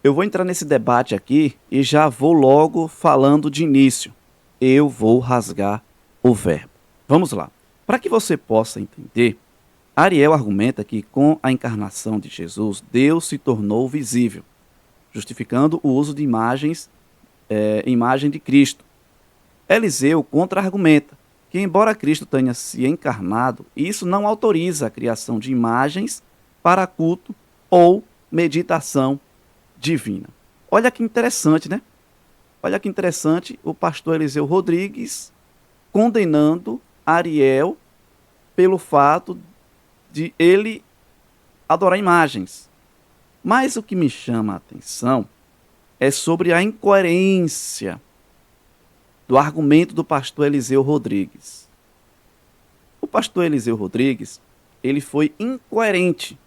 Eu vou entrar nesse debate aqui e já vou logo falando de início. Eu vou rasgar o verbo. Vamos lá. Para que você possa entender, Ariel argumenta que com a encarnação de Jesus, Deus se tornou visível, justificando o uso de imagem de Cristo. Eliseu contra-argumenta que, embora Cristo tenha se encarnado, isso não autoriza a criação de imagens para culto ou meditação divina. Olha que interessante, né? Olha que interessante o pastor Eliseu Rodrigues condenando Ariel pelo fato de ele adorar imagens. Mas o que me chama a atenção é sobre a incoerência do argumento do pastor Eliseu Rodrigues. O pastor Eliseu Rodrigues, ele foi incoerente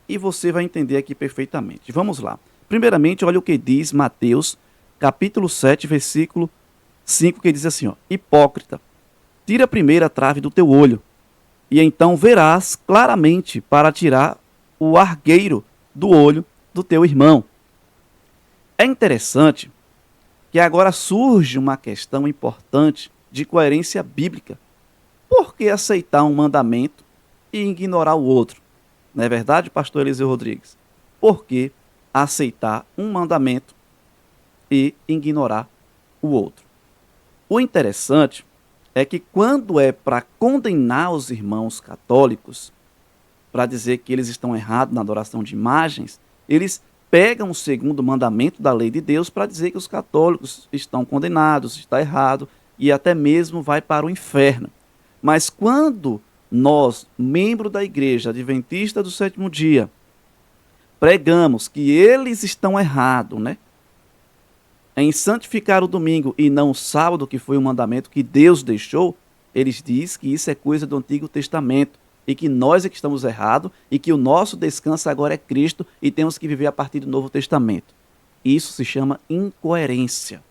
e você vai entender aqui perfeitamente. Vamos lá. Primeiramente, olha o que diz Mateus, capítulo 7, versículo 5, que diz assim, ó: Hipócrita, tira primeiro a trave do teu olho, e então verás claramente para tirar o argueiro do olho do teu irmão. É interessante que agora surge uma questão importante de coerência bíblica. Por que aceitar um mandamento e ignorar o outro? Não é verdade, pastor Eliseu Rodrigues? Por que aceitar um mandamento e ignorar o outro? O interessante é que quando é para condenar os irmãos católicos, para dizer que eles estão errados na adoração de imagens, eles pegam o segundo mandamento da lei de Deus para dizer que os católicos estão condenados, está errado, e até mesmo vai para o inferno. Mas quando nós, membros da Igreja Adventista do Sétimo Dia, pregamos que eles estão errados, né, em santificar o domingo e não o sábado, que foi o mandamento que Deus deixou, eles dizem que isso é coisa do Antigo Testamento e que nós é que estamos errados e que o nosso descanso agora é Cristo e temos que viver a partir do Novo Testamento. Isso se chama incoerência.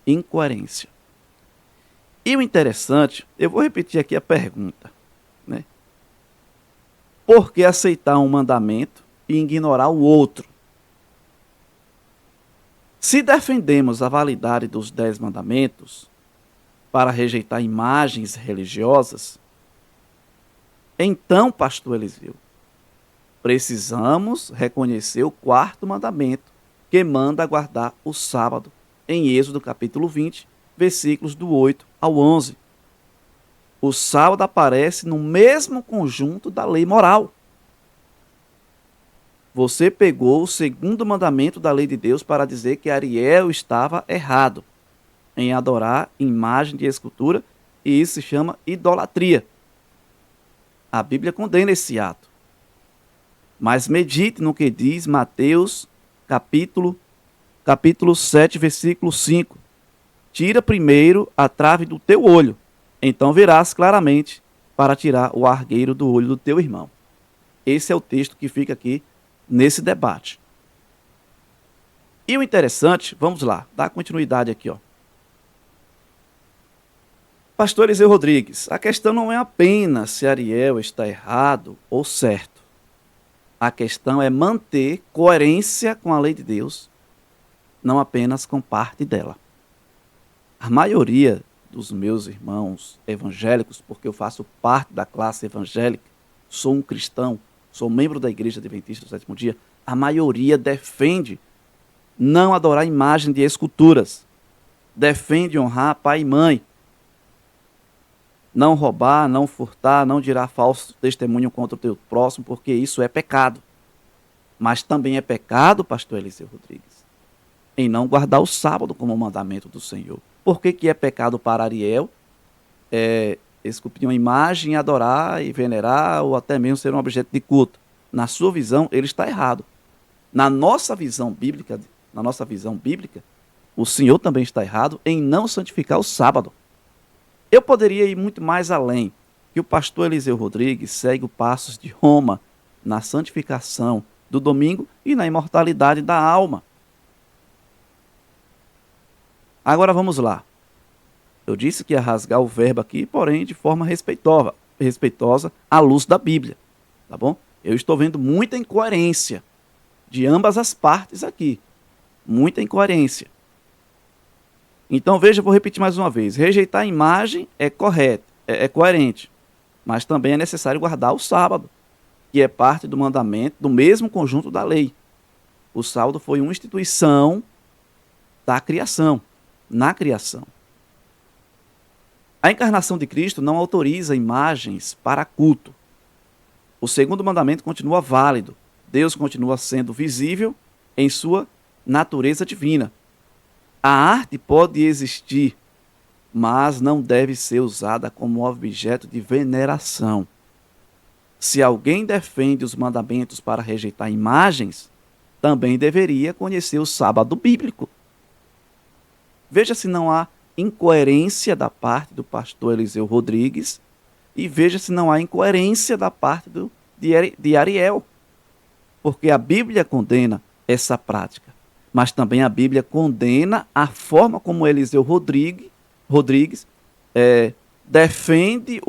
Incoerência. E o interessante, eu vou repetir aqui a pergunta, né? Por que aceitar um mandamento e ignorar o outro? Se defendemos a validade dos 10 mandamentos para rejeitar imagens religiosas, então, pastor Eliseu, precisamos reconhecer o quarto mandamento, que manda guardar o sábado, em Êxodo capítulo 20, versículos do 8 ao 11. O sábado aparece no mesmo conjunto da lei moral. Você pegou o segundo mandamento da lei de Deus para dizer que Ariel estava errado em adorar imagem de escultura, e isso se chama idolatria. A Bíblia condena esse ato. Mas medite no que diz Mateus, capítulo 7, versículo 5. Tira primeiro a trave do teu olho, então verás claramente para tirar o argueiro do olho do teu irmão. Esse é o texto que fica aqui nesse debate. E o interessante, vamos lá, dar continuidade aqui, ó. Pastor Eliseu Rodrigues, a questão não é apenas se Ariel está errado ou certo. A questão é manter coerência com a lei de Deus, não apenas com parte dela. A maioria dos meus irmãos evangélicos, porque eu faço parte da classe evangélica, sou um cristão, sou membro da Igreja Adventista do Sétimo Dia, a maioria defende não adorar imagem de esculturas, defende honrar pai e mãe, não roubar, não furtar, não tirar falso testemunho contra o teu próximo, porque isso é pecado. Mas também é pecado, pastor Eliseu Rodrigues, em não guardar o sábado como mandamento do Senhor. Por que é pecado para Ariel esculpir uma imagem, adorar e venerar, ou até mesmo ser um objeto de culto? Na sua visão, ele está errado. Na nossa visão bíblica, o Senhor também está errado em não santificar o sábado. Eu poderia ir muito mais além, que o pastor Eliseu Rodrigues segue os passos de Roma na santificação do domingo e na imortalidade da alma. Agora vamos lá. Eu disse que ia rasgar o verbo aqui, porém de forma respeitosa à luz da Bíblia, tá bom? Eu estou vendo muita incoerência de ambas as partes aqui. Muita incoerência. Então veja, eu vou repetir mais uma vez. Rejeitar a imagem é correto, é coerente. Mas também é necessário guardar o sábado, que é parte do mandamento, do mesmo conjunto da lei. O sábado foi uma instituição da criação, na criação. A encarnação de Cristo não autoriza imagens para culto. O segundo mandamento continua válido. Deus continua sendo visível em sua natureza divina. A arte pode existir, mas não deve ser usada como objeto de veneração. Se alguém defende os mandamentos para rejeitar imagens, também deveria conhecer o sábado bíblico. Veja se não há incoerência da parte do pastor Eliseu Rodrigues e veja se não há incoerência da parte de Ariel. Porque a Bíblia condena essa prática, mas também a Bíblia condena a forma como Eliseu Rodrigues defende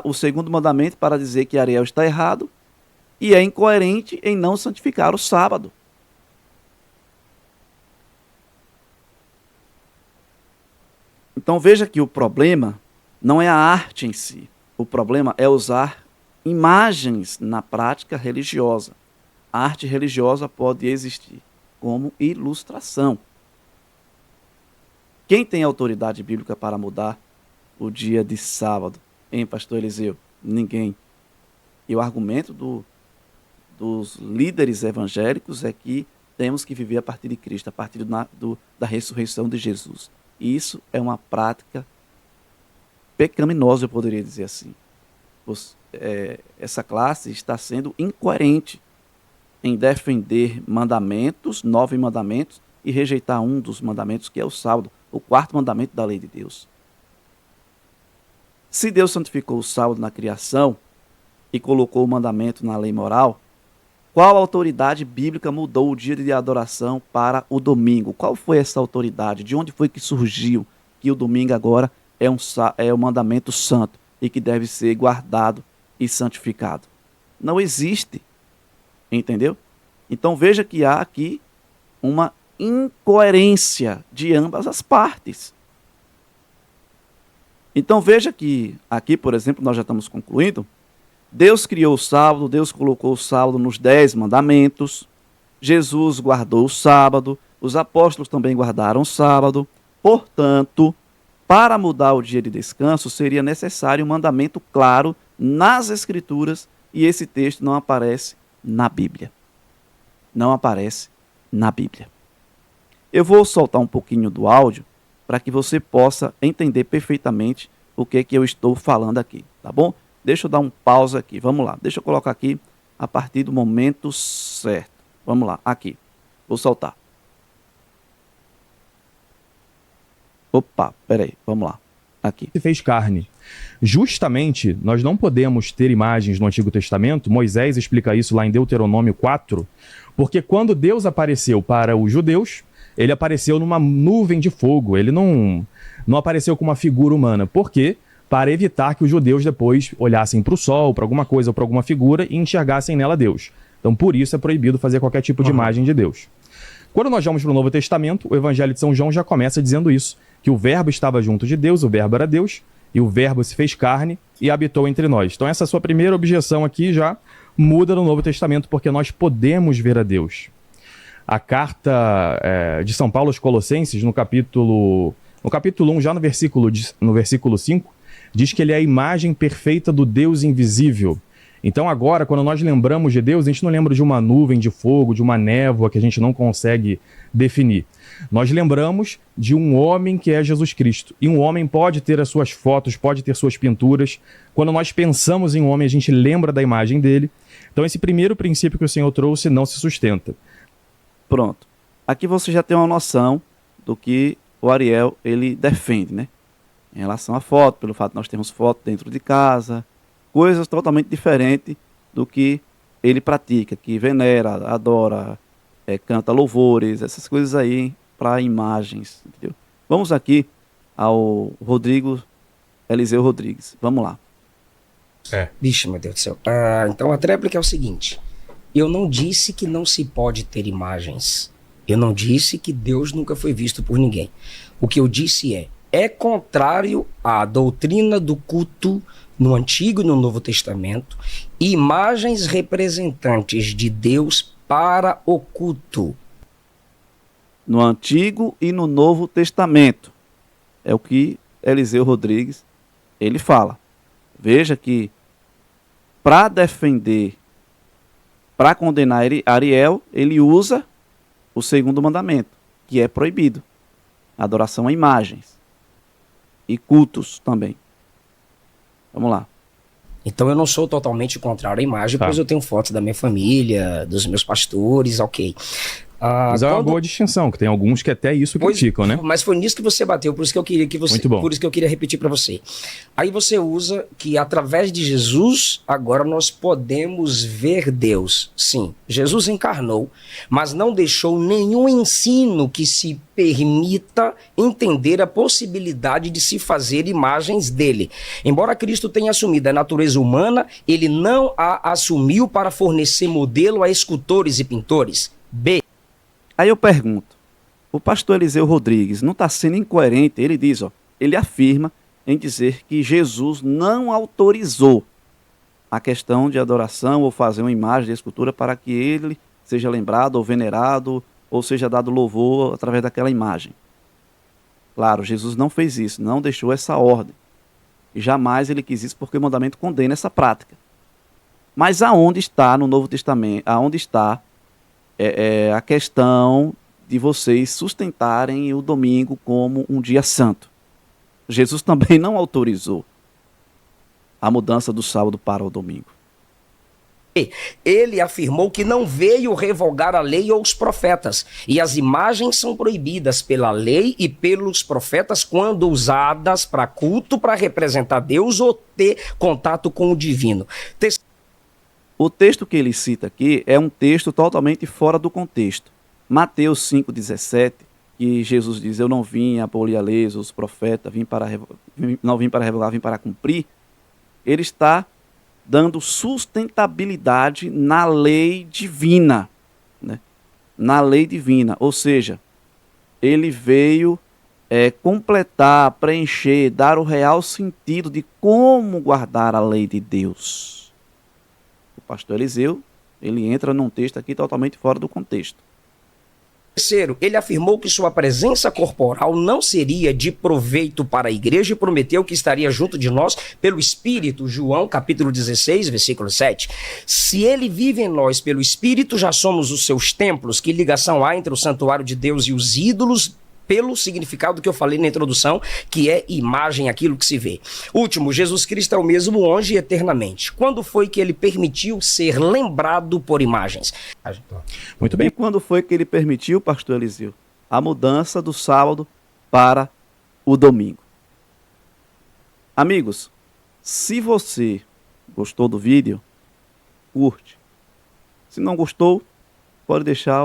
o segundo mandamento para dizer que Ariel está errado e é incoerente em não santificar o sábado. Então veja que o problema não é a arte em si. O problema é usar imagens na prática religiosa. A arte religiosa pode existir como ilustração. Quem tem autoridade bíblica para mudar o dia de sábado, hein, pastor Eliseu? Ninguém. E o argumento dos líderes evangélicos é que temos que viver a partir de Cristo, a partir da ressurreição de Jesus. E isso é uma prática pecaminosa, eu poderia dizer assim. Essa classe está sendo incoerente em defender mandamentos, 9 mandamentos, e rejeitar um dos mandamentos, que é o sábado, o 4º mandamento da lei de Deus. Se Deus santificou o sábado na criação e colocou o mandamento na lei moral, qual autoridade bíblica mudou o dia de adoração para o domingo? Qual foi essa autoridade? De onde foi que surgiu que o domingo agora é um mandamento santo e que deve ser guardado e santificado? Não existe. Entendeu? Então veja que há aqui uma incoerência de ambas as partes. Então veja que aqui, por exemplo, nós já estamos concluindo. Deus criou o sábado, Deus colocou o sábado nos 10 mandamentos. Jesus guardou o sábado, os apóstolos também guardaram o sábado. Portanto, para mudar o dia de descanso, seria necessário um mandamento claro nas Escrituras e esse texto não aparece na Bíblia. Não aparece na Bíblia. Eu vou soltar um pouquinho do áudio para que você possa entender perfeitamente o que eu estou falando aqui, tá bom? Deixa eu dar um pause aqui, vamos lá. Deixa eu colocar aqui a partir do momento certo. Vamos lá, aqui. Vou soltar. Opa, peraí, vamos lá. Aqui. Se fez carne. Justamente, nós não podemos ter imagens no Antigo Testamento, Moisés explica isso lá em Deuteronômio 4, porque quando Deus apareceu para os judeus, ele apareceu numa nuvem de fogo, ele não apareceu com uma figura humana. Por quê? Para evitar que os judeus depois olhassem para o sol, para alguma coisa ou para alguma figura e enxergassem nela Deus. Então, por isso é proibido fazer qualquer tipo de imagem de Deus. Quando nós vamos para o Novo Testamento, o Evangelho de São João já começa dizendo isso, que o Verbo estava junto de Deus, o Verbo era Deus, e o Verbo se fez carne e habitou entre nós. Então essa sua primeira objeção aqui já muda no Novo Testamento, porque nós podemos ver a Deus. A carta de São Paulo aos Colossenses, no capítulo 1, já no versículo 5, diz que ele é a imagem perfeita do Deus invisível. Então agora, quando nós lembramos de Deus, a gente não lembra de uma nuvem de fogo, de uma névoa que a gente não consegue definir. Nós lembramos de um homem que é Jesus Cristo. E um homem pode ter as suas fotos, pode ter suas pinturas. Quando nós pensamos em um homem, a gente lembra da imagem dele. Então esse primeiro princípio que o Senhor trouxe não se sustenta. Pronto. Aqui você já tem uma noção do que o Ariel ele defende, né? Em relação à foto, pelo fato de nós termos foto dentro de casa, coisas totalmente diferentes do que ele pratica, que venera, adora, canta louvores, essas coisas aí para imagens, entendeu? Vamos aqui ao Eliseu Rodrigues. Vamos lá. Vixe, meu Deus do céu. Então a tréplica é o seguinte. Eu não disse que não se pode ter imagens. Eu não disse que Deus nunca foi visto por ninguém. O que eu disse é contrário à doutrina do culto no Antigo e no Novo Testamento, imagens representantes de Deus para o culto. No Antigo e no Novo Testamento. É o que Eliseu Rodrigues, ele fala. Veja que para defender, para condenar Ariel, ele usa o segundo mandamento, que é proibido. Adoração a imagens. E cultos também. Vamos lá. Então eu não sou totalmente contrário à imagem, pois eu tenho fotos da minha família, dos meus pastores, ok. Mas é uma boa distinção, que tem alguns que até isso criticam, né? Mas foi nisso que você bateu, por isso que eu queria por isso que eu queria repetir para você. Aí você usa que através de Jesus, agora nós podemos ver Deus. Sim, Jesus encarnou, mas não deixou nenhum ensino que se permita entender a possibilidade de se fazer imagens dele. Embora Cristo tenha assumido a natureza humana, ele não a assumiu para fornecer modelo a escultores e pintores. Aí eu pergunto, o pastor Eliseu Rodrigues não está sendo incoerente? Ele diz, ele afirma em dizer que Jesus não autorizou a questão de adoração ou fazer uma imagem de escultura para que ele seja lembrado ou venerado ou seja dado louvor através daquela imagem. Claro, Jesus não fez isso, não deixou essa ordem. E jamais ele quis isso porque o mandamento condena essa prática. Mas aonde está no Novo Testamento, aonde está a questão de vocês sustentarem o domingo como um dia santo? Jesus também não autorizou a mudança do sábado para o domingo. Ele afirmou que não veio revogar a lei ou os profetas, e as imagens são proibidas pela lei e pelos profetas quando usadas para culto, para representar Deus ou ter contato com o divino. O texto que ele cita aqui é um texto totalmente fora do contexto. Mateus 5,17, que Jesus diz, eu não vim abolir a lei, os profetas, não vim para revogar, vim para cumprir. Ele está dando sustentabilidade na lei divina, né? Na lei divina, ou seja, ele veio completar, preencher, dar o real sentido de como guardar a lei de Deus. O pastor Eliseu, ele entra num texto aqui totalmente fora do contexto. Terceiro, ele afirmou que sua presença corporal não seria de proveito para a igreja e prometeu que estaria junto de nós pelo Espírito, João capítulo 16, versículo 7. Se ele vive em nós pelo Espírito, já somos os seus templos. Que ligação há entre o santuário de Deus e os ídolos? Pelo significado que eu falei na introdução, que é imagem, aquilo que se vê. Último, Jesus Cristo é o mesmo hoje e eternamente. Quando foi que ele permitiu ser lembrado por imagens? Muito bem. E quando foi que ele permitiu, pastor Eliseu, a mudança do sábado para o domingo? Amigos, se você gostou do vídeo, curte. Se não gostou, pode deixar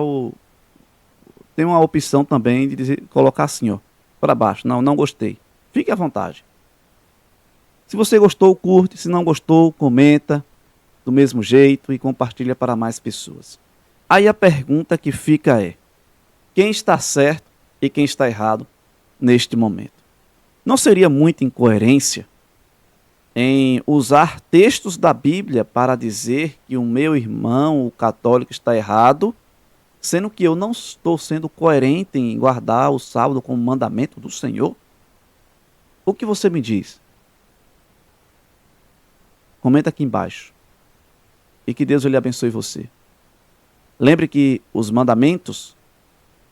Tem uma opção também de colocar assim, para baixo. Não gostei. Fique à vontade. Se você gostou, curte. Se não gostou, comenta do mesmo jeito e compartilha para mais pessoas. Aí a pergunta que fica é, quem está certo e quem está errado neste momento? Não seria muita incoerência em usar textos da Bíblia para dizer que o meu irmão, o católico, está errado, sendo que eu não estou sendo coerente em guardar o sábado como mandamento do Senhor? O que você me diz? Comenta aqui embaixo. E que Deus lhe abençoe você. Lembre que os mandamentos,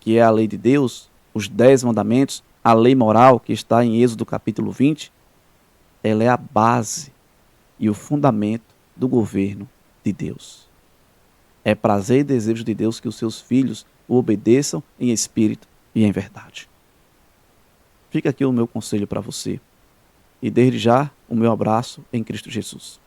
que é a lei de Deus, os 10 mandamentos, a lei moral que está em Êxodo capítulo 20, ela é a base e o fundamento do governo de Deus. É prazer e desejo de Deus que os seus filhos o obedeçam em espírito e em verdade. Fica aqui o meu conselho para você. E desde já, o meu abraço em Cristo Jesus.